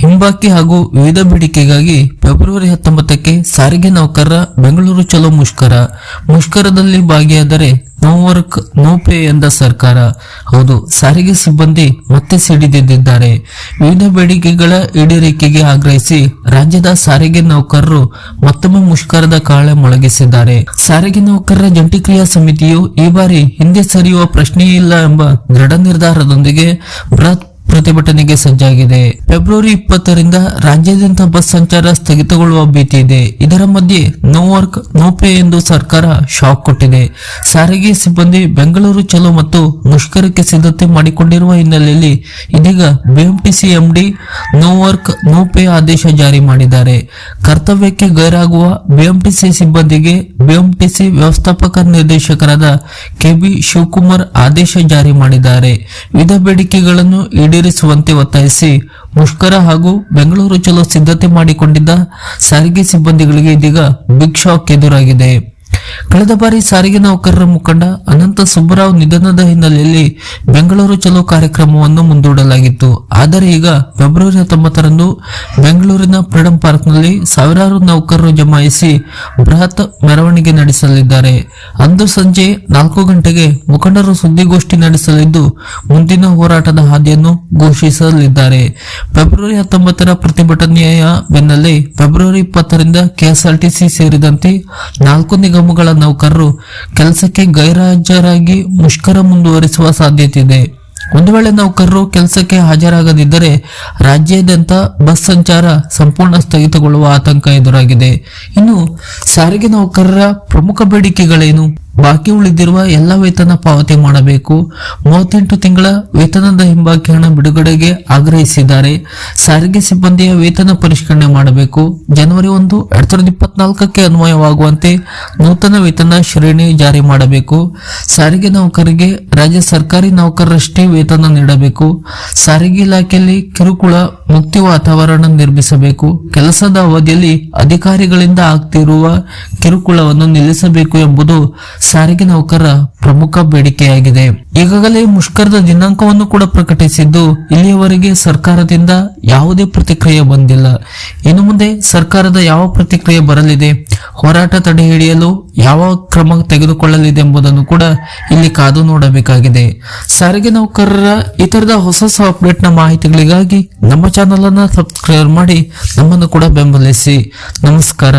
ಹಿಂಬಾಕಿ ಹಾಗೂ ವಿವಿಧ ಬೇಡಿಕೆಗಾಗಿ ಫೆಬ್ರವರಿ 19ಕ್ಕೆ ಸಾರಿಗೆ ನೌಕರರ ಬೆಂಗಳೂರು ಚಲೋ ಮುಷ್ಕರದಲ್ಲಿ ಭಾಗಿಯಾದರೆ ನೋ ವರ್ಕ್ ನೋ ಪೇ ಎಂದ ಸರ್ಕಾರ. ಹೌದು, ಸಾರಿಗೆ ಸಿಬ್ಬಂದಿ ಮತ್ತೆ ಸಿಡಿದೆದ್ದಿದ್ದಾರೆ. ವಿವಿಧ ಬೇಡಿಕೆಗಳ ಈಡೇರಿಕೆಗೆ ಆಗ್ರಹಿಸಿ ರಾಜ್ಯದ ಸಾರಿಗೆ ನೌಕರರು ಮತ್ತೊಮ್ಮೆ ಮುಷ್ಕರದ ಕಾಳೆ ಮೊಳಗಿಸಿದ್ದಾರೆ. ಸಾರಿಗೆ ನೌಕರರ ಜಂಟಿ ಕ್ರಿಯಾ ಸಮಿತಿಯು ಈ ಬಾರಿ ಹಿಂದೆ ಸರಿಯುವ ಪ್ರಶ್ನೆಯೇ ಇಲ್ಲ ಎಂಬ ದೃಢ ನಿರ್ಧಾರದೊಂದಿಗೆ ಬೃಹತ್ ಪ್ರತಿಭಟನೆಗೆ ಸಜ್ಜಾಗಿದೆ. ಫೆಬ್ರವರಿ 20ರಿಂದ ರಾಜ್ಯಾದ್ಯಂತ ಬಸ್ ಸಂಚಾರ ಸ್ಥಗಿತಗೊಳ್ಳುವ ಭೀತಿ ಇದೆ. ಇದರ ಮಧ್ಯೆ ನೋ ವರ್ಕ್ ನೋ ಪೇ ಎಂದು ಸರ್ಕಾರ ಶಾಕ್ ಕೊಟ್ಟಿದೆ. ಸಾರಿಗೆ ಸಿಬ್ಬಂದಿ ಬೆಂಗಳೂರು ಚಲೋ ಮತ್ತು ಮುಷ್ಕರಕ್ಕೆ ಸಿದ್ಧತೆ ಮಾಡಿಕೊಂಡಿರುವ ಹಿನ್ನೆಲೆಯಲ್ಲಿ ಇದೀಗ BMTC MD no work no pay ಆದೇಶ ಜಾರಿ ಮಾಡಿದ್ದಾರೆ. ಕರ್ತವ್ಯಕ್ಕೆ ಗೈರಾಗುವ ಬಿಎಂಟಿಸಿ ಸಿಬ್ಬಂದಿಗೆ ಬಿಎಂಟಿಸಿ ವ್ಯವಸ್ಥಾಪಕ ನಿರ್ದೇಶಕರಾದ ಕೆಬಿ ಶಿವಕುಮಾರ್ ಆದೇಶ ಜಾರಿ ಮಾಡಿದ್ದಾರೆ. ವಿವಿಧ ಬೇಡಿಕೆಗಳನ್ನು ಈಡೇರಿಸುವಂತೆ ಒತ್ತಾಯಿಸಿ ಮುಷ್ಕರ ಹಾಗೂ ಬೆಂಗಳೂರು ಚಲೋ ಸಿದ್ಧತೆ ಮಾಡಿಕೊಂಡಿದ್ದ ಸಾರಿಗೆ ಸಿಬ್ಬಂದಿಗಳಿಗೆ ಇದೀಗ ಬಿಗ್ ಶಾಕ್ ಎದುರಾಗಿದೆ. ಕಳೆದ ಬಾರಿ ಸಾರಿಗೆ ನೌಕರರ ಮುಖಂಡ ಅನಂತ ಸುಬ್ಬರಾವ್ ನಿಧನದ ಹಿನ್ನೆಲೆಯಲ್ಲಿ ಬೆಂಗಳೂರು ಚಲೋ ಕಾರ್ಯಕ್ರಮವನ್ನು ಮುಂದೂಡಲಾಗಿತ್ತು. ಆದರೆ ಈಗ ಫೆಬ್ರವರಿ 19ರಂದು ಬೆಂಗಳೂರಿನ ಫ್ರೀಡಂ ಪಾರ್ಕ್ನಲ್ಲಿ ಸಾವಿರಾರು ನೌಕರರು ಜಮಾಯಿಸಿ ಬೃಹತ್ ಮೆರವಣಿಗೆ ನಡೆಸಲಿದ್ದಾರೆ. ಅಂದು ಸಂಜೆ 4 ಗಂಟೆಗೆ ಮುಖಂಡರು ಸುದ್ದಿಗೋಷ್ಠಿ ನಡೆಸಲಿದ್ದು ಮುಂದಿನ ಹೋರಾಟದ ಹಾದಿಯನ್ನು ಘೋಷಿಸಲಿದ್ದಾರೆ. ಫೆಬ್ರವರಿ 19ರ ಪ್ರತಿಭಟನೆಯ ಬೆನ್ನಲ್ಲೇ ಫೆಬ್ರವರಿ 20ರಿಂದ ಕೆಎಸ್ಆರ್ಟಿಸಿ ಸೇರಿದಂತೆ 4 ನಿಗಮಗಳ ನೌಕರರು ಕೆಲಸಕ್ಕೆ ಗೈರಾಜರಾಗಿ ಮುಷ್ಕರ ಮುಂದುವರಿಸುವ ಸಾಧ್ಯತೆ ಇದೆ. ಒಂದು ವೇಳೆ ನೌಕರರು ಕೆಲಸಕ್ಕೆ ಹಾಜರಾಗದಿದ್ದರೆ ರಾಜ್ಯಾದ್ಯಂತ ಬಸ್ ಸಂಚಾರ ಸಂಪೂರ್ಣ ಸ್ಥಗಿತಗೊಳ್ಳುವ ಆತಂಕ ಎದುರಾಗಿದೆ. ಇನ್ನು ಸಾರಿಗೆ ನೌಕರರ ಪ್ರಮುಖ ಬೇಡಿಕೆಗಳೇನು? ಬಾಕಿ ಉಳಿದಿರುವ ಎಲ್ಲ ವೇತನ ಪಾವತಿ ಮಾಡಬೇಕು. 38 ತಿಂಗಳ ವೇತನದ ಹಿಂಬಾಕಿ ಹಣ ಬಿಡುಗಡೆಗೆ ಆಗ್ರಹಿಸಿದ್ದಾರೆ. ಸಾರಿಗೆ ಸಿಬ್ಬಂದಿಯ ವೇತನ ಪರಿಷ್ಕರಣೆ ಮಾಡಬೇಕು. ಜನವರಿ 1, 2024ಕ್ಕೆ ಅನ್ವಯವಾಗುವಂತೆ ನೂತನ ವೇತನ ಶ್ರೇಣಿ ಜಾರಿ ಮಾಡಬೇಕು. ಸಾರಿಗೆ ನೌಕರರಿಗೆ ರಾಜ್ಯ ಸರ್ಕಾರಿ ನೌಕರರಷ್ಟೇ ವೇತನ ನೀಡಬೇಕು. ಸಾರಿಗೆ ಇಲಾಖೆಯಲ್ಲಿ ಕಿರುಕುಳ ಮುಕ್ತಿ ವಾತಾವರಣ ನಿರ್ಮಿಸಬೇಕು. ಕೆಲಸದ ಅವಧಿಯಲ್ಲಿ ಅಧಿಕಾರಿಗಳಿಂದ ಆಗ್ತಿರುವ ಕಿರುಕುಳವನ್ನು ನಿಲ್ಲಿಸಬೇಕು ಎಂಬುದು ಸಾರಿಗೆ ನೌಕರರ ಪ್ರಮುಖ ಬೇಡಿಕೆಯಾಗಿದೆ. ಈಗಾಗಲೇ ಮುಷ್ಕರದ ದಿನಾಂಕವನ್ನು ಕೂಡ ಪ್ರಕಟಿಸಿದ್ದು ಇಲ್ಲಿಯವರೆಗೆ ಸರ್ಕಾರದಿಂದ ಯಾವುದೇ ಪ್ರತಿಕ್ರಿಯೆ ಬಂದಿಲ್ಲ. ಇನ್ನು ಮುಂದೆ ಸರ್ಕಾರದ ಯಾವ ಪ್ರತಿಕ್ರಿಯೆ ಬರಲಿದೆ, ಹೋರಾಟ ತಡೆ ಹಿಡಿಯಲು ಯಾವ ಕ್ರಮ ತೆಗೆದುಕೊಳ್ಳಲಿದೆ ಎಂಬುದನ್ನು ಕೂಡ ಇಲ್ಲಿ ಕಾದು ನೋಡಬೇಕಾಗಿದೆ. ಸಾರಿಗೆ ನೌಕರರ ಈ ತರದ ಹೊಸ ಅಪ್ಡೇಟ್ ನ ಮಾಹಿತಿಗಳಿಗಾಗಿ ನಮ್ಮ ಚಾನಲ್ ಅನ್ನ ಸಬ್ಸ್ಕ್ರೈಬ್ ಮಾಡಿ ನಮ್ಮನ್ನು ಕೂಡ ಬೆಂಬಲಿಸಿ. ನಮಸ್ಕಾರ.